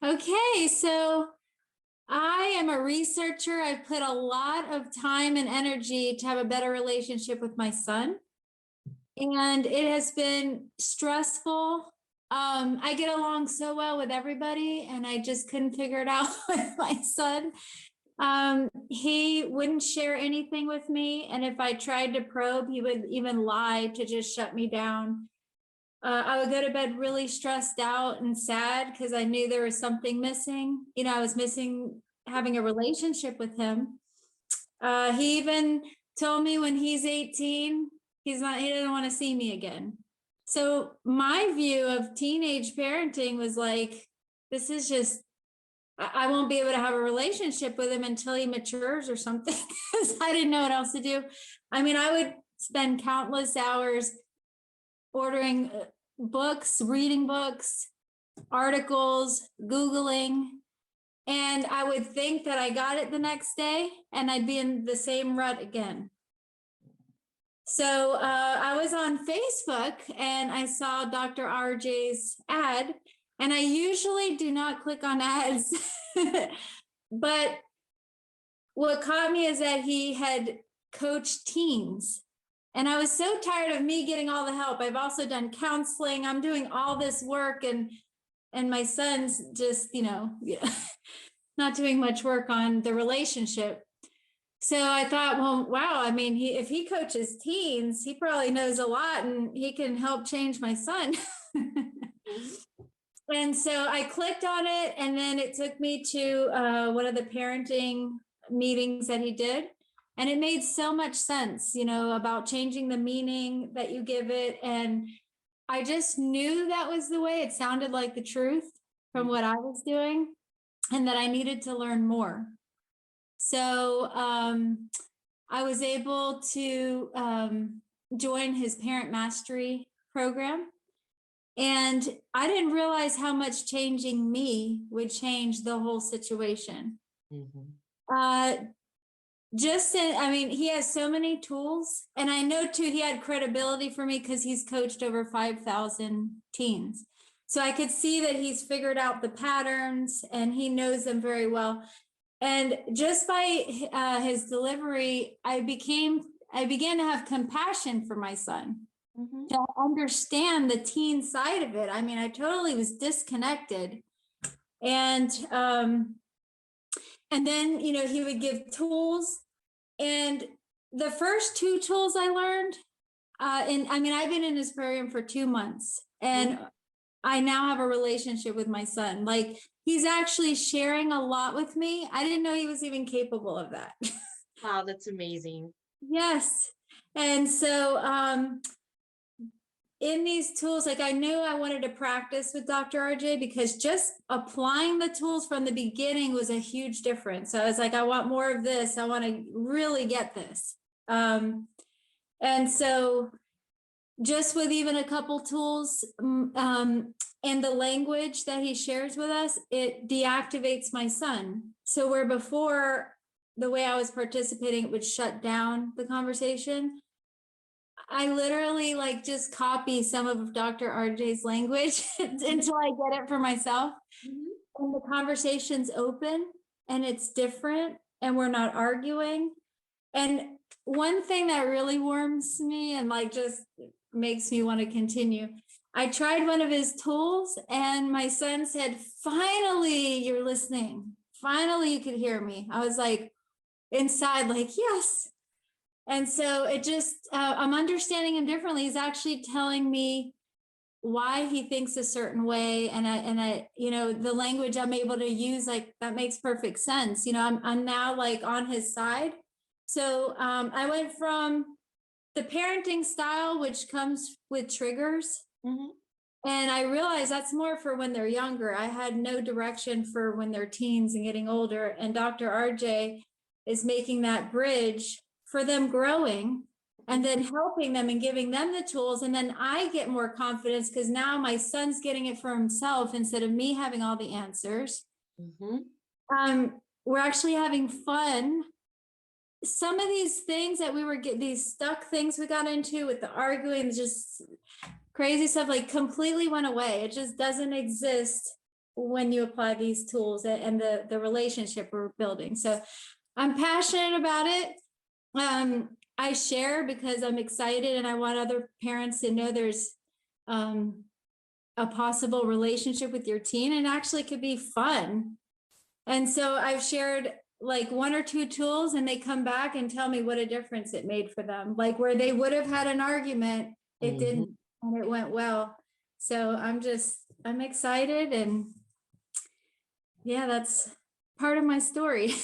Okay, so I am a researcher. I've put a lot of time and energy to have a better relationship with my son. And it has been stressful. I get along so well with everybody, and I just couldn't figure it out with my son. He wouldn't share anything with me. And if I tried to probe, he would even lie to just shut me down. I would go to bed really stressed out and sad because I knew there was something missing. I was missing having a relationship with him. He even told me when he's 18, he didn't want to see me again. So my view of teenage parenting was like, this is just, I won't be able to have a relationship with him until he matures or something, because I didn't know what else to do. I mean, I would spend countless hours ordering books, reading books, articles, Googling, and I would think that I got it the next day and I'd be in the same rut again. So I was on Facebook and I saw Dr. RJ's ad, and I usually do not click on ads, but what caught me is that he had coached teens. And I was so tired of me getting all the help. I've also done counseling. I'm doing all this work, and my son's just, not doing much work on the relationship. So I thought, well, wow, I mean, if he coaches teens, he probably knows a lot and he can help change my son. And so I clicked on it, and then it took me to one of the parenting meetings that he did. And it made so much sense, about changing the meaning that you give it. And I just knew that was the way. It sounded like the truth from what I was doing, and that I needed to learn more. So I was able to join his parent mastery program. And I didn't realize how much changing me would change the whole situation. Mm-hmm. He has so many tools, and I know too, he had credibility for me because he's coached over 5,000 teens. So I could see that he's figured out the patterns and he knows them very well. And just by his delivery, I began to have compassion for my son, mm-hmm. to understand the teen side of it. I mean, I totally was disconnected. And then, he would give tools. And the first 2 tools I learned, I've been in his program for 2 months, and mm-hmm. I now have a relationship with my son. Like, he's actually sharing a lot with me. I didn't know he was even capable of that. Wow, that's amazing. Yes. And so in these tools, like, I knew I wanted to practice with Dr. RJ, because just applying the tools from the beginning was a huge difference. So I was like, I want more of this. I want to really get this. And so just with even a couple tools and the language that he shares with us, it deactivates my son. So where before, the way I was participating, it would shut down the conversation. I literally just copy some of Dr. RJ's language until I get it for myself. Mm-hmm. And the conversation's open and it's different, and we're not arguing. And one thing that really warms me and just makes me want to continue, I tried one of his tools and my son said, finally, you're listening. Finally, you could hear me. I was inside, yes. And so it just, I'm understanding him differently. He's actually telling me why he thinks a certain way. And I, the language I'm able to use, that makes perfect sense. I'm now on his side. So I went from the parenting style, which comes with triggers. Mm-hmm. And I realized that's more for when they're younger. I had no direction for when they're teens and getting older. And Dr. RJ is making that bridge for them growing, and then helping them and giving them the tools. And then I get more confidence because now my son's getting it for himself instead of me having all the answers. Mm-hmm. We're actually having fun. Some of these things that these stuck things we got into with the arguing, just crazy stuff, completely went away. It just doesn't exist when you apply these tools and the relationship we're building. So I'm passionate about it. I share because I'm excited and I want other parents to know there's a possible relationship with your teen, and actually could be fun. And so I've shared like 1 or 2 tools, and they come back and tell me what a difference it made for them. Like where they would have had an argument, it didn't, and it went well. So I'm excited, and yeah, that's part of my story.